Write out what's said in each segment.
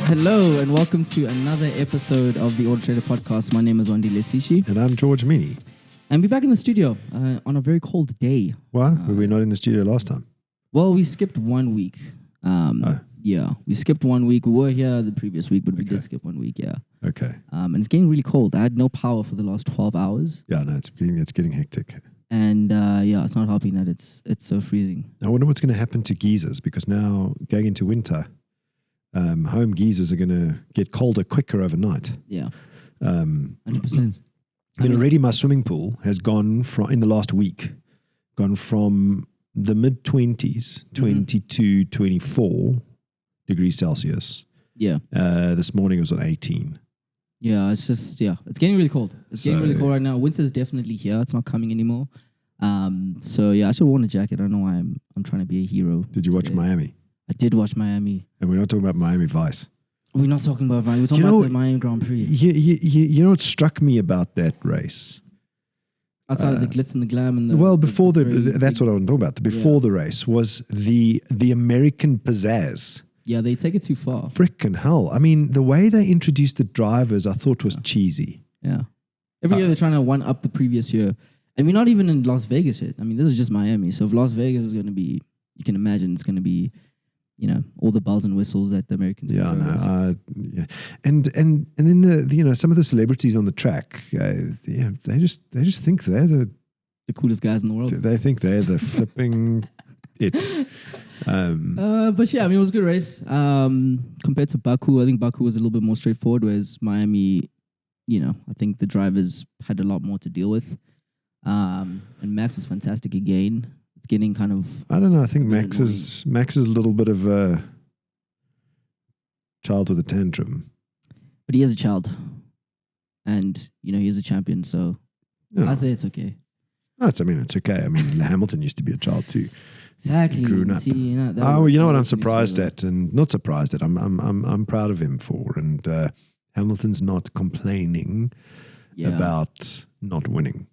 Hello and welcome to another episode of the AutoTrader Podcast. My name is Wandile Sishi. And I'm George Mienie. And we're back in the studio on a very cold day. Why? Were we not in the studio last time? Well, we skipped 1 week. Yeah, we skipped 1 week. We were here the previous week, but we did skip 1 week, yeah. Okay. And it's getting really cold. I had no power for the last 12 hours. Yeah, no, it's getting hectic. And yeah, it's not helping that it's so freezing. I wonder what's going to happen to geysers, because now going into winter, home geysers are going to get colder quicker overnight. Yeah, 100%. Already my swimming pool has gone from, in the last week, gone from the mid-20s, 22, 24 degrees Celsius. Yeah. This morning it was at 18. Yeah, it's getting really cold. It's getting really cold right now. Winter's definitely here. It's not coming anymore. So yeah, I should have worn a jacket. I don't know why I'm trying to be a hero. Did you watch Miami? I did watch Miami. And we're not talking about Miami Vice. We're not talking about Miami. We're talking about the Miami Grand Prix. You know what struck me about that race? Outside of the glitz and the glam and that's what I want to talk about. Before the race was the American pizzazz. Yeah, they take it too far. Frickin' hell. I mean, the way they introduced the drivers I thought was cheesy. Yeah. Every year they're trying to one-up the previous year. And we're not even in Las Vegas yet. I mean, this is just Miami. So if Las Vegas is going to be, you can imagine it's going to be, all the bells and whistles that the Americans yeah. And then the some of the celebrities on the track, they just think they're the coolest guys in the world. They think they're the flipping it. But yeah, I mean, it was a good race. Compared to Baku, I think Baku was a little bit more straightforward, whereas Miami, I think the drivers had a lot more to deal with. And Max is fantastic again. It's getting kind of... I don't know. I think Max is a little bit of a child with a tantrum. But he is a child. And, he is a champion, so I say it's okay. No, it's okay. I mean, Hamilton used to be a child too. Exactly. Grown up. See, you know what I'm surprised at, and not surprised at. I'm proud of him for, and Hamilton's not complaining about not winning.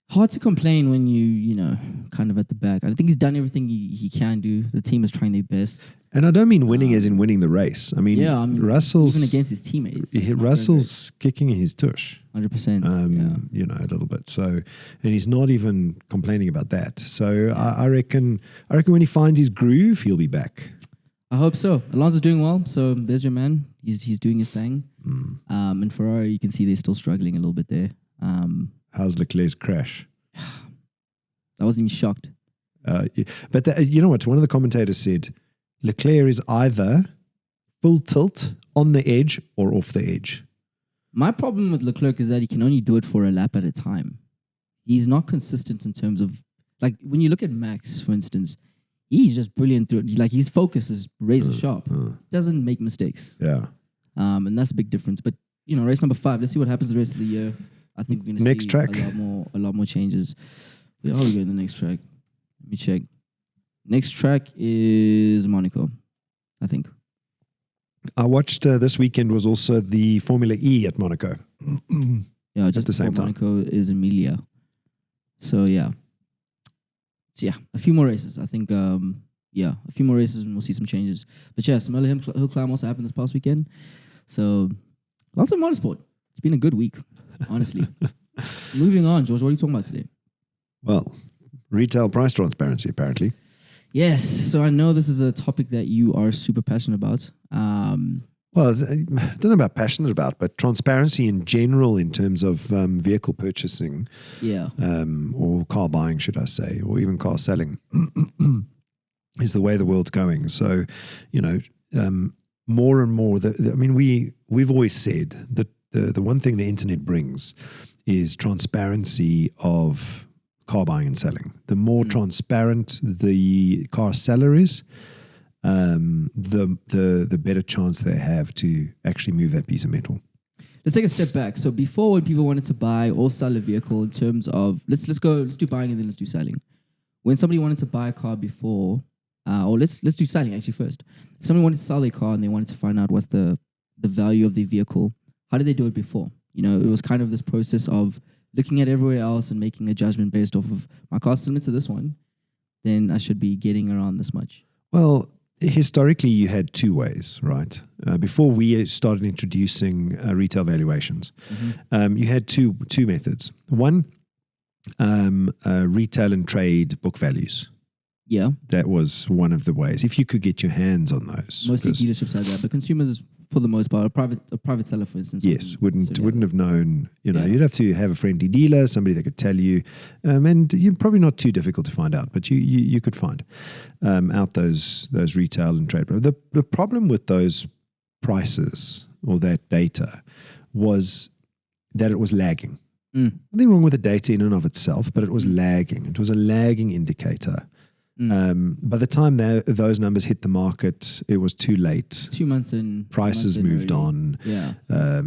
Hard to complain when you kind of at the back. I think he's done everything he can do. The team is trying their best. And I don't mean winning as in winning the race. I mean, Russell's even against his teammates. Russell's kicking his tush. 100%. A little bit. So, and he's not even complaining about that. So I reckon when he finds his groove, he'll be back. I hope so. Alonso's doing well. So there's your man. He's doing his thing. And Ferrari, you can see they're still struggling a little bit there. How's Leclerc's crash? I wasn't even shocked. But you know what? One of the commentators said, Leclerc is either full tilt, on the edge, or off the edge. My problem with Leclerc is that he can only do it for a lap at a time. He's not consistent in terms of, like, when you look at Max, for instance, he's just brilliant through it. Like, his focus is razor sharp. Doesn't make mistakes. Yeah. And that's a big difference. But, race number 5, let's see what happens the rest of the year. I think we're going to see track. a lot more changes. Where are we going the next track? Let me check. Next track is Monaco, I think. I watched this weekend was also the Formula E at Monaco. Yeah, just at the same time. Monaco is Emilia. So yeah, a few more races. I think a few more races and we'll see some changes. But yeah, Samoa Hill Climb also happened this past weekend. So lots of motorsport. It's been a good week, honestly. Moving on, George, what are you talking about today? Well, retail price transparency, apparently. Yes. So I know this is a topic that you are super passionate about. Well, I don't know about passionate about, but transparency in general in terms of vehicle purchasing. Yeah. Or car buying, should I say, or even car selling is the way the world's going. So, more and more, we've always said that the one thing the internet brings is transparency of car buying and selling. The more transparent the car seller is, the better chance they have to actually move that piece of metal. Let's take a step back. So before, when people wanted to buy or sell a vehicle, in terms of let's do buying and then let's do selling. When somebody wanted to buy a car before, or let's do selling actually first. If somebody wanted to sell their car and they wanted to find out what's the value of the vehicle, how did they do it before? It was kind of this process of looking at everywhere else and making a judgment based off of my car's similar to this one, then I should be getting around this much. Well, historically you had two ways, right? Before we started introducing retail valuations, you had two methods. One, retail and trade book values. Yeah. That was one of the ways. If you could get your hands on those. Mostly dealerships had that, but consumers, for the most part, a private seller, for instance. Yes, wouldn't have known. You'd have to have a friendly dealer, somebody that could tell you, and you're probably not too difficult to find out, but you could find out those retail and trade. The problem with those prices or that data was that it was lagging. Nothing wrong with the data in and of itself, but it was lagging. It was a lagging indicator. By the time those numbers hit the market, it was too late. 2 months in. Prices moved on. Yeah.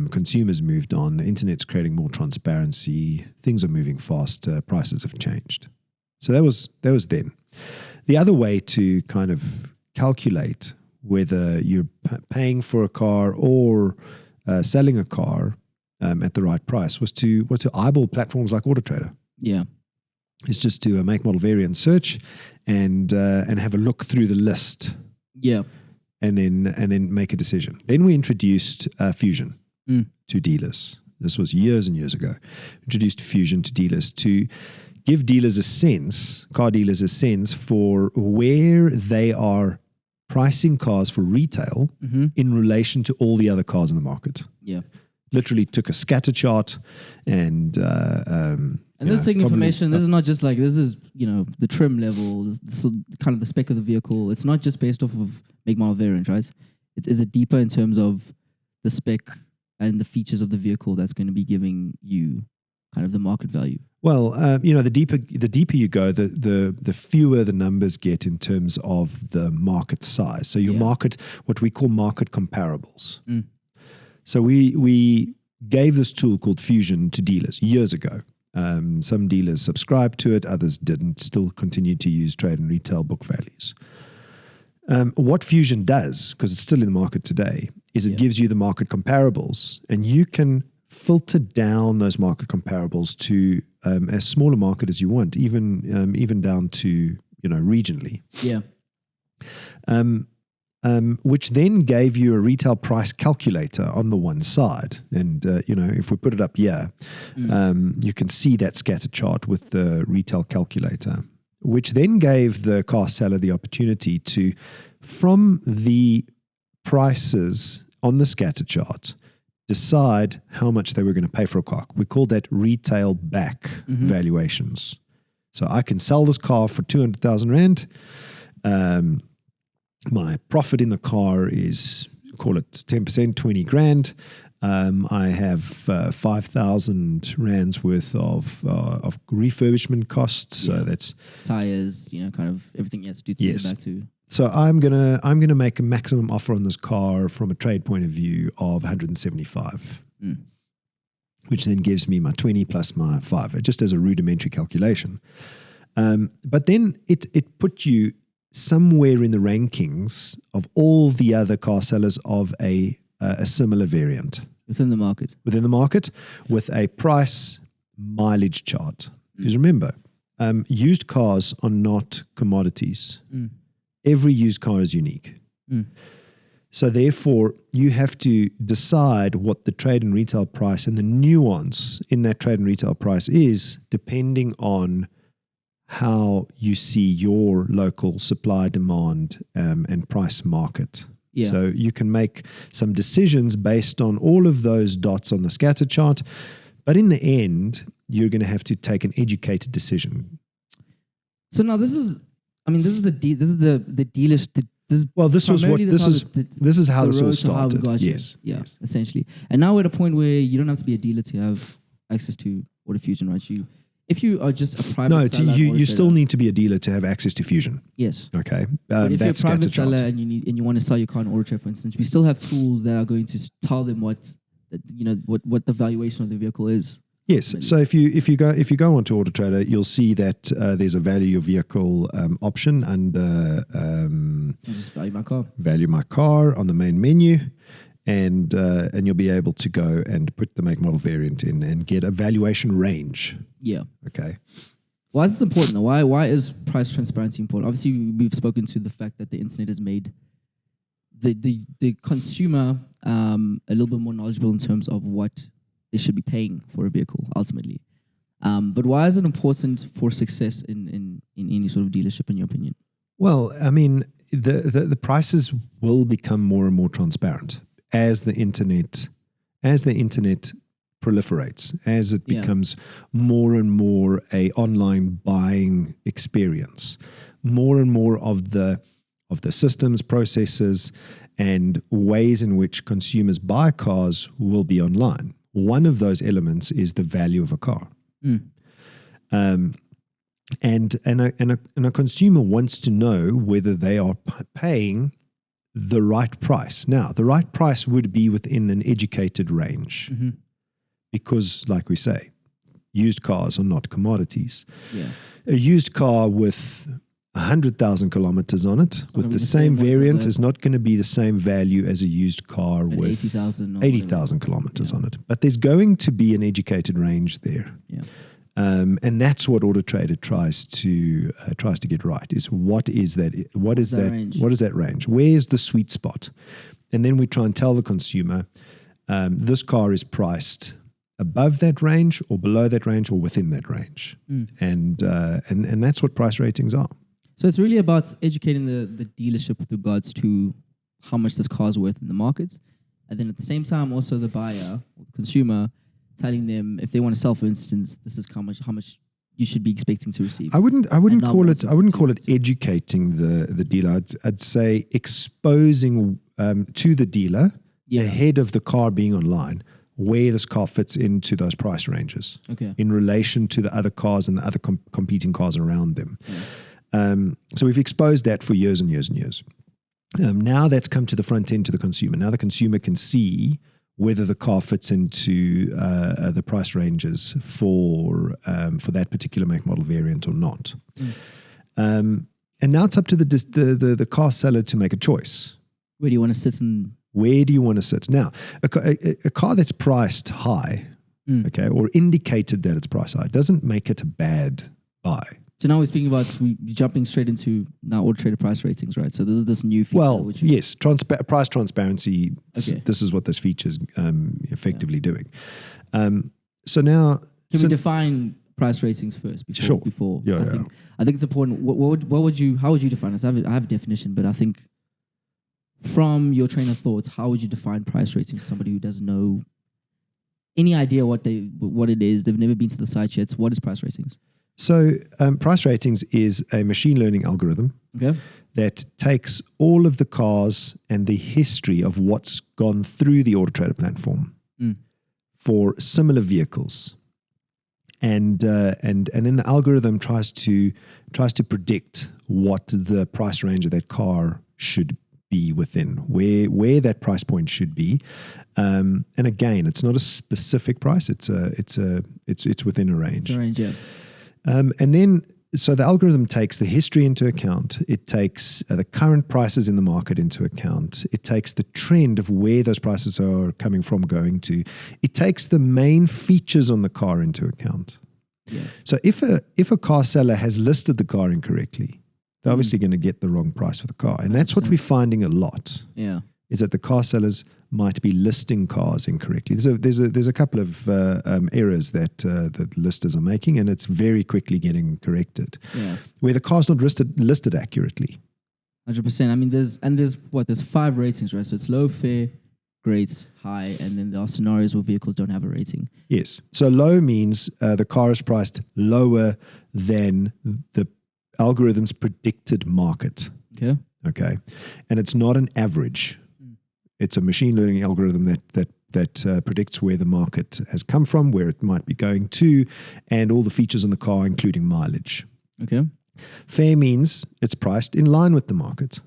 Consumers moved on. The internet's creating more transparency. Things are moving faster. Prices have changed. So that was then. The other way to kind of calculate whether you're paying for a car or selling a car at the right price was to eyeball platforms like AutoTrader. Yeah. It's just to make model variant search and have a look through the list. Yeah. And then make a decision. Then we introduced Fusion to dealers. This was years and years ago. Introduced Fusion to dealers to give dealers a sense, car dealers a sense for where they are pricing cars for retail in relation to all the other cars in the market. Yeah. Literally took a scatter chart and this information, this is not just like, this is, the trim level, this is kind of the spec of the vehicle. It's not just based off of make, model, variant, right? Is it deeper in terms of the spec and the features of the vehicle that's going to be giving you kind of the market value? Well, the deeper you go, the fewer the numbers get in terms of the market size. So your market, what we call market comparables. So we gave this tool called Fusion to dealers years ago. Some dealers subscribed to it, others didn't, still continue to use trade and retail book values. What Fusion does, because it's still in the market today, is it gives you the market comparables, and you can filter down those market comparables to as small a market as you want, even down to regionally. Yeah. Which then gave you a retail price calculator on the one side. And, if we put it up here, you can see that scatter chart with the retail calculator, which then gave the car seller the opportunity to, from the prices on the scatter chart, decide how much they were going to pay for a car. We call that retail back valuations. So I can sell this car for 200,000 Rand. My profit in the car is, call it 10%, 20 grand. I have 5,000 Rands worth of refurbishment costs. So that's tires, kind of everything you have to do to get it back to. So I'm gonna make a maximum offer on this car from a trade point of view of 175, which then gives me my 20 plus my 5, just as a rudimentary calculation. But then it put you somewhere in the rankings of all the other car sellers of a similar variant. Within the market, with a price mileage chart. Because remember, used cars are not commodities. Every used car is unique. So therefore, you have to decide what the trade and retail price and the nuance in that trade and retail price is, depending on how you see your local supply, demand, and price market. Yeah. So you can make some decisions based on all of those dots on the scatter chart, but in the end, you're going to have to take an educated decision. So now this is the dealers. This is how this all started. Yes, essentially. And now we're at a point where you don't have to be a dealer to have access to AutoFusion, right? If you are just a private seller, you still need to be a dealer to have access to Fusion. Yes. Okay. But if you're a private seller and you want to sell your car on AutoTrader, for instance, we still have tools that are going to tell them what the valuation of the vehicle is. Yes. So if you go onto AutoTrader, you'll see that there's a value your vehicle option under just value my car. Value my car on the main menu. And you'll be able to go and put the make, model, variant in and get a valuation range. Yeah. Okay. Why is this important though? Why is price transparency important? Obviously, we've spoken to the fact that the internet has made the consumer a little bit more knowledgeable in terms of what they should be paying for a vehicle ultimately. But why is it important for success in any sort of dealership, in your opinion? Well, I mean, the prices will become more and more transparent as the internet proliferates, as it becomes more and more a online buying experience. More and more of the systems, processes, and ways in which consumers buy cars will be online. One of those elements is the value of a car. And a consumer wants to know whether they are paying the right price. Now, the right price would be within an educated range, because, like we say, used cars are not commodities. A used car with 100,000 kilometers on it with the same variant is not going to be the same value as a used car with 80,000 kilometers on it. But there's going to be an educated range there. And that's what AutoTrader tries to get right. Is what is that range? Where's the sweet spot? And then we try and tell the consumer, this car is priced above that range or below that range or within that range. And that's what price ratings are. So it's really about educating the dealership with regards to how much this car is worth in the market. And then at the same time, also the buyer or the consumer telling them if they want to sell, for instance, this is how much you should be expecting to receive. I wouldn't call it educating the dealer. I'd say exposing to the dealer ahead of the car being online where this car fits into those price ranges in relation to the other cars and the other competing cars around them. So we've exposed that for years and years and years. Now that's come to the front end to the consumer. Now the consumer can see whether the car fits into the price ranges for that particular make, model, variant or not. And now it's up to the car seller to make a choice. Where do you want to sit? Where do you want to sit? Now, a car that's priced high, or indicated that it's priced high, doesn't make it a bad buy. So now we're speaking about jumping straight into now AutoTrader price ratings, right? So this is this new feature. Well, yes, price transparency. This is what this feature is effectively doing. So now, can we define price ratings first? Before, I think it's important. How would you define this? I have a definition, but I think from your train of thoughts, how would you define price ratings to somebody who doesn't know any idea what it is? They've never been to the site yet. What is price ratings? So price ratings is a machine learning algorithm that takes all of the cars and the history of what's gone through the AutoTrader platform for similar vehicles, and then the algorithm tries to predict what the price range of that car should be within, where that price point should be, and again, it's not a specific price; it's within a range. It's a range, yeah. And then, so the algorithm takes the history into account. It takes the current prices in the market into account. It takes the trend of where those prices are coming from, going to. It takes the main features on the car into account. So if a car seller has listed the car incorrectly, they're obviously going to get the wrong price for the car. And that's what we're finding a lot. Is that the car sellers might be listing cars incorrectly. There's a couple of errors that listers are making, and it's very quickly getting corrected. Where the car's not listed accurately. 100%. I mean, there's 5 ratings, right? So it's low, fair, great, high, and then there are scenarios where vehicles don't have a rating. Yes. So low means the car is priced lower than the algorithm's predicted market. Okay. And it's not an average. It's a machine learning algorithm that predicts where the market has come from, where it might be going to, and all the features on the car, including mileage. Fair means it's priced in line with the market.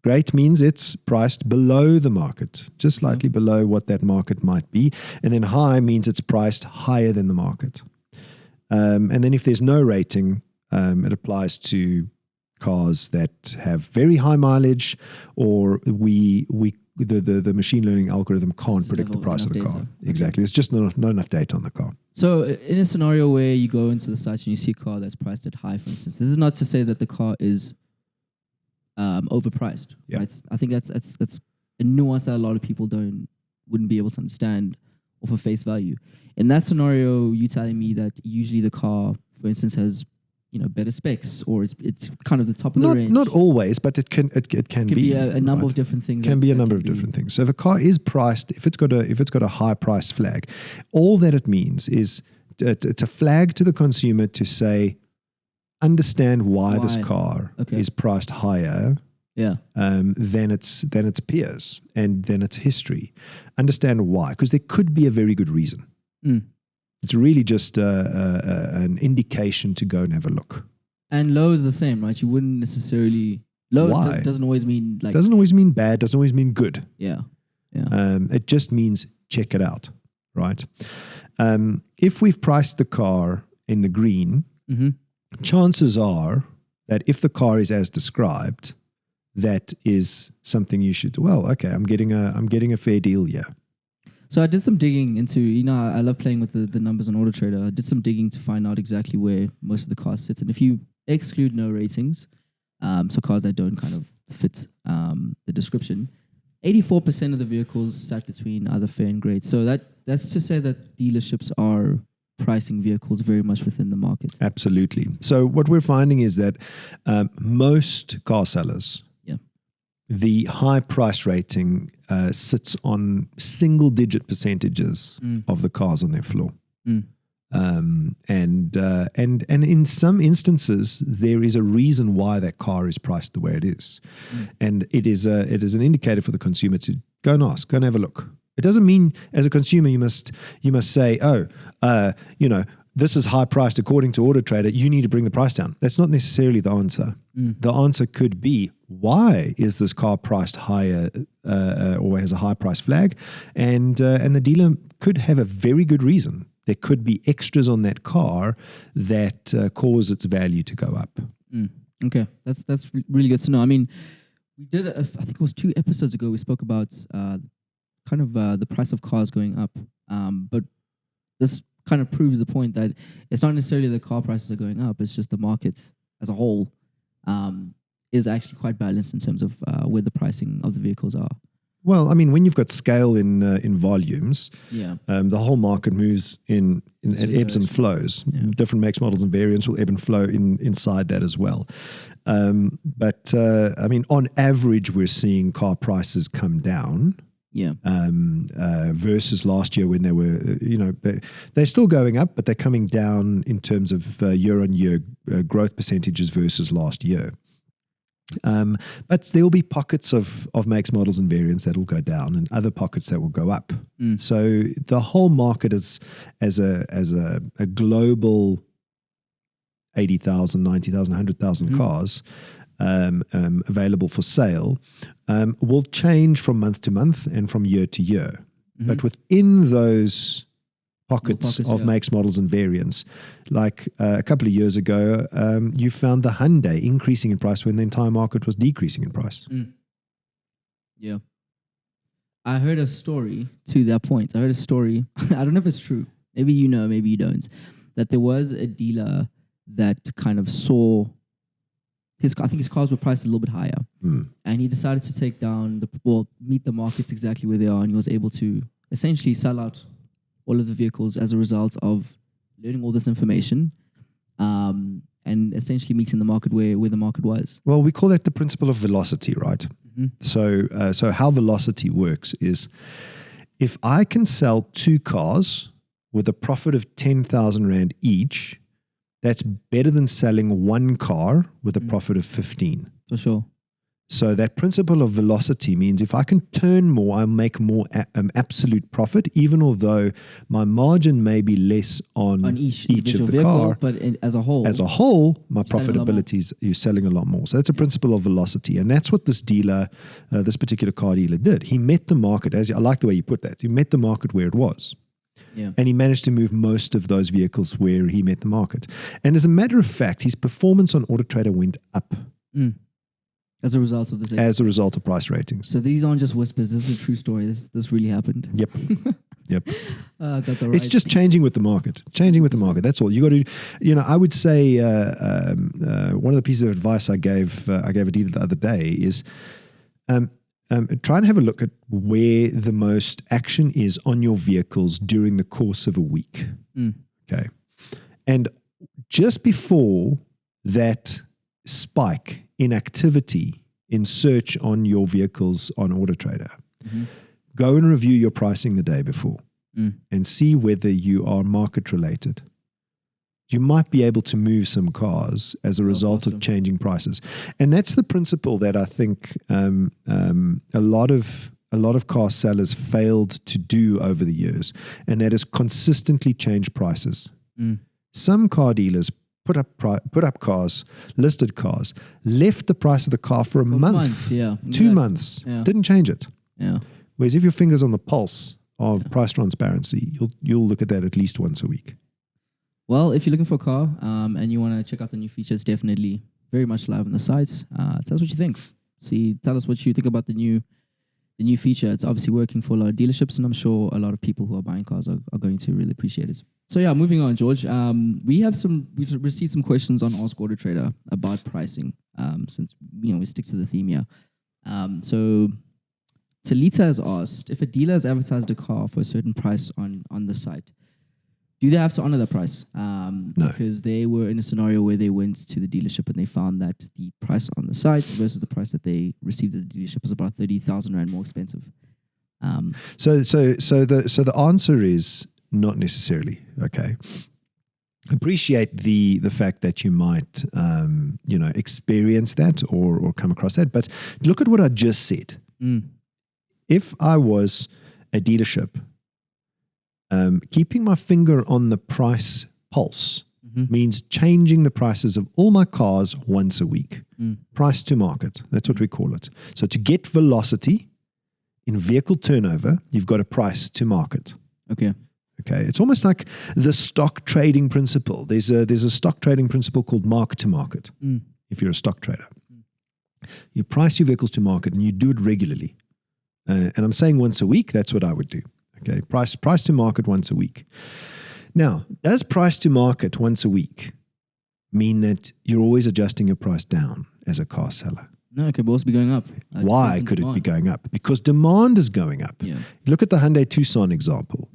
Great means it's priced below the market, just slightly below what that market might be. And then high means it's priced higher than the market. And then if there's no rating, it applies to cars that have very high mileage, or we the machine learning algorithm can't There's predict the never price of the enough car. data. Okay. Exactly. It's just not enough data on the car. So in a scenario where you go into the site and you see a car that's priced at high, for instance, this is not to say that the car is overpriced. Yeah. Right? I think that's a nuance that a lot of people wouldn't be able to understand off of face value. In that scenario, you telling me that usually the car, for instance, has better specs, or it's kind of the top of the range. Not always, but it can be a number of different things. Can be a number of different things. So if a car is priced, if it's got a high price flag, all that it means is it's a flag to the consumer to say, understand why this car is priced higher than its peers and than its history. Understand why, because there could be a very good reason. It's really just an indication to go and have a look. And low is the same, right? You wouldn't necessarily low doesn't always mean like doesn't always mean bad. Doesn't always mean good. Yeah. It just means check it out, right? If we've priced the car in the green, chances are that if the car is as described, that is something you should. Well, okay, I'm getting a fair deal here. So I did some digging into, I love playing with the numbers on AutoTrader. I did some digging to find out exactly where most of the cars sit. And if you exclude no ratings, so cars that don't kind of fit the description, 84% of the vehicles sat between either fair and great. So that's to say that dealerships are pricing vehicles very much within the market. Absolutely. So what we're finding is that most car sellers, the high price rating sits on single-digit percentages of the cars on their floor, and in some instances there is a reason why that car is priced the way it is, and it is an indicator for the consumer to go and ask, go and have a look. It doesn't mean as a consumer you must say, this is high priced according to AutoTrader, you need to bring the price down. That's not necessarily the answer. The answer could be, why is this car priced higher or has a high price flag? And the dealer could have a very good reason. There could be extras on that car that cause its value to go up. Okay, that's really good to know. I mean, we did, I think it was 2 episodes ago, we spoke about the price of cars going up. But this kind of proves the point that it's not necessarily the car prices are going up, it's just the market as a whole is actually quite balanced in terms of where the pricing of the vehicles are. Well, I mean, when you've got scale in volumes, the whole market moves in ebbs and flows. Different makes, models, and variants will ebb and flow inside that as well. But I mean, on average, we're seeing car prices come down. Versus last year when they were, they're still going up, but they're coming down in terms of year-on-year growth percentages versus last year. But there will be pockets of makes, models, and variants that will go down, and other pockets that will go up. So the whole market is as a global 80,000, 90,000, 100,000 cars available for sale will change from month to month and from year to year. But within those pockets of makes, models, and variants, like a couple of years ago, you found the Hyundai increasing in price when the entire market was decreasing in price. Yeah. I heard a story to that point. I heard a story. I don't know if it's true. Maybe you know, maybe you don't. That there was a dealer that kind of saw I think his cars were priced a little bit higher, and he decided to take down meet the markets exactly where they are, and he was able to essentially sell out all of the vehicles as a result of learning all this information, and essentially meeting the market where the market was. Well, we call that the principle of velocity, right? So how velocity works is, if I can sell 2 cars with a profit of 10,000 Rand each, that's better than selling 1 car with a profit of 15. For sure. So that principle of velocity means if I can turn more, I make more absolute profit, even although my margin may be less on each of the vehicle, car. But as a whole, my profitability is you're selling a lot more. So that's a principle of velocity. And that's what this dealer, this particular car dealer did. He met the market, I like the way you put that. He met the market where it was. And he managed to move most of those vehicles where he met the market. And as a matter of fact, his performance on AutoTrader went up. As a result of this. as a result of price ratings. So these aren't just whispers. This is a true story. This really happened. Yep. Yep. Got the right It's just changing with the market. Changing with the market. That's all. You got to, I would say one of the pieces of advice I gave a dealer the other day is try and have a look at where the most action is on your vehicles during the course of a week. Okay. And just before that spike in activity in search on your vehicles on AutoTrader, go and review your pricing the day before and see whether you are market related. You might be able to move some cars as a result of changing prices. And that's the principle that I think a lot of car sellers failed to do over the years, and that is consistently change prices. Some car dealers put up cars, listed cars, left the price of the car for a month, 2 months, didn't change it. Whereas if your finger's on the pulse of price transparency, you'll look at that at least once a week. Well, if you're looking for a car and you want to check out the new features, definitely very much live on the site. Tell us what you think. Tell us what you think about the new feature. It's obviously working for a lot of dealerships, and I'm sure a lot of people who are buying cars are going to really appreciate it. So yeah, moving on, George. We've received some questions on Ask AutoTrader about pricing. Since we stick to the theme here. So Talita has asked, if a dealer has advertised a car for a certain price on the site, do they have to honor the price? No. Because they were in a scenario where they went to the dealership and they found that the price on the site versus the price that they received at the dealership was about 30,000 Rand more expensive. So the answer is not necessarily. Okay. Appreciate the fact that you might experience that or come across that, but look at what I just said. If I was a dealership, keeping my finger on the price pulse means changing the prices of all my cars once a week. Price to market, that's what we call it. So to get velocity in vehicle turnover, you've got a price to market. Okay, it's almost like the stock trading principle. There's a stock trading principle called mark to market. If you're a stock trader, you price your vehicles to market and you do it regularly. And I'm saying once a week, that's what I would do. Okay, price to market once a week. Now, does price to market once a week mean that you're always adjusting your price down as a car seller? No, it could also be going up. Why could it be going up? Because demand is going up. Look at the Hyundai Tucson example.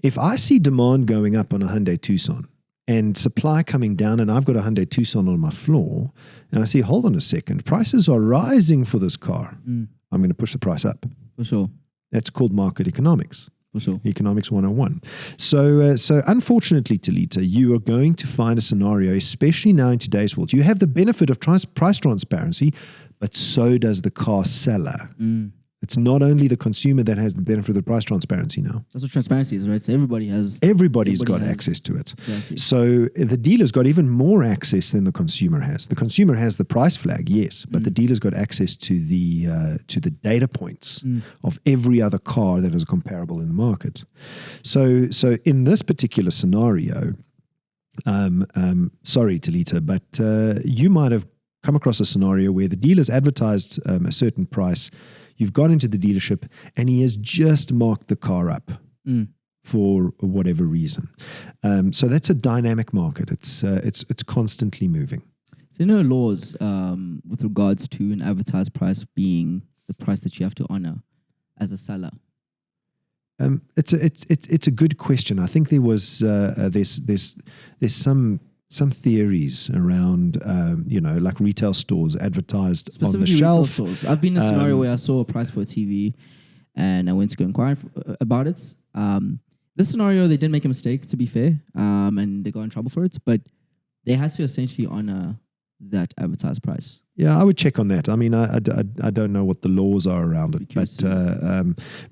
If I see demand going up on a Hyundai Tucson and supply coming down, and I've got a Hyundai Tucson on my floor, and I see, hold on a second, prices are rising for this car, I'm going to push the price up. For sure. That's called market economics. For sure. Economics 101. So unfortunately, Talita, you are going to find a scenario, especially now in today's world. You have the benefit of price transparency, but so does the car seller. It's not only the consumer that has the benefit of the price transparency now. That's what transparency is, right? So everybody's got access to it. Exactly. So the dealer's got even more access than the consumer has. The consumer has the price flag, yes, but the dealer's got access to the data points of every other car that is comparable in the market. So in this particular scenario, sorry, Talita, but you might have come across a scenario where the dealer's advertised a certain price. You've gone into the dealership and he has just marked the car up for whatever reason. So that's a dynamic market. It's constantly moving. So there are no laws with regards to an advertised price being the price that you have to honor as a seller. It's a good question. I think there was there's some theories around, like retail stores advertised on the shelf. Stores. I've been in a scenario where I saw a price for a TV and I went to go inquire about it. This scenario, they did make a mistake, to be fair, and they got in trouble for it, but they had to essentially honor that advertised price. Yeah, I would check on that. I mean, I don't know what the laws are around it,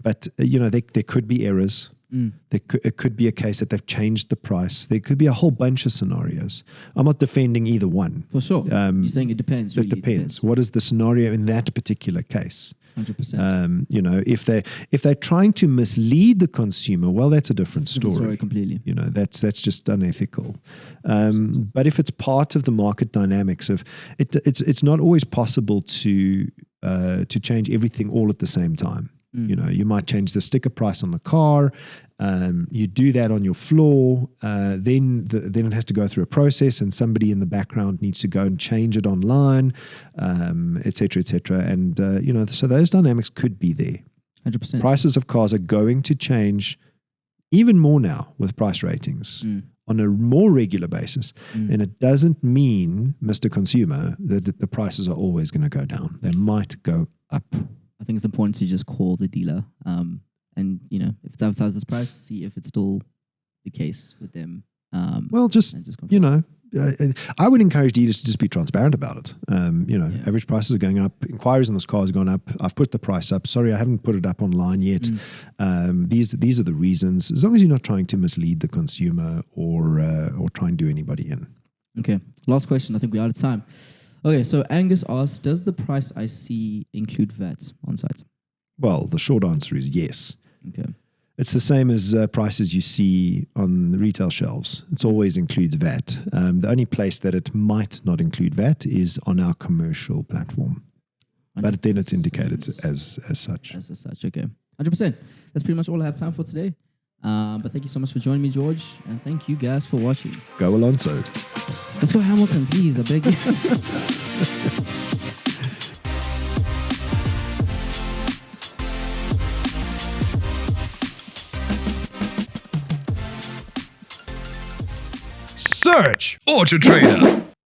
but there could be errors. It could be a case that they've changed the price. There could be a whole bunch of scenarios. I'm not defending either one. For sure. You're saying it depends. Really. It depends. What is the scenario in that particular case? 100%. You know, if they're trying to mislead the consumer, well, that's a different story. Completely. You know, that's just unethical. But if it's part of the market dynamics of it's not always possible to change everything all at the same time. You know, you might change the sticker price on the car. You do that on your floor. Then it has to go through a process, and somebody in the background needs to go and change it online, et cetera, et cetera. And you know, so those dynamics could be there. 100%. Prices of cars are going to change even more now with price ratings on a more regular basis. And it doesn't mean, Mr. Consumer, that the prices are always going to go down. They might go up. I think it's important to just call the dealer, and you know, if it's advertised this price, see if it's still the case with them. Well, just you know, I would encourage dealers to just be transparent about it. You know, average prices are going up. Inquiries on this car has gone up. I've put the price up. Sorry, I haven't put it up online yet. These are the reasons. As long as you're not trying to mislead the consumer or try and do anybody in. Okay. Last question. I think we're out of time. Okay, so Angus asks, does the price I see include VAT on site? Well, the short answer is yes. Okay. It's the same as prices you see on the retail shelves. It always includes VAT. The only place that it might not include VAT is on our commercial platform. But then it's indicated as such. As such, okay. 100%. That's pretty much all I have time for today. But thank you so much for joining me, George. And thank you guys for watching. Go Alonso. Let's go Hamilton, please. I beg you. Search AutoTrader.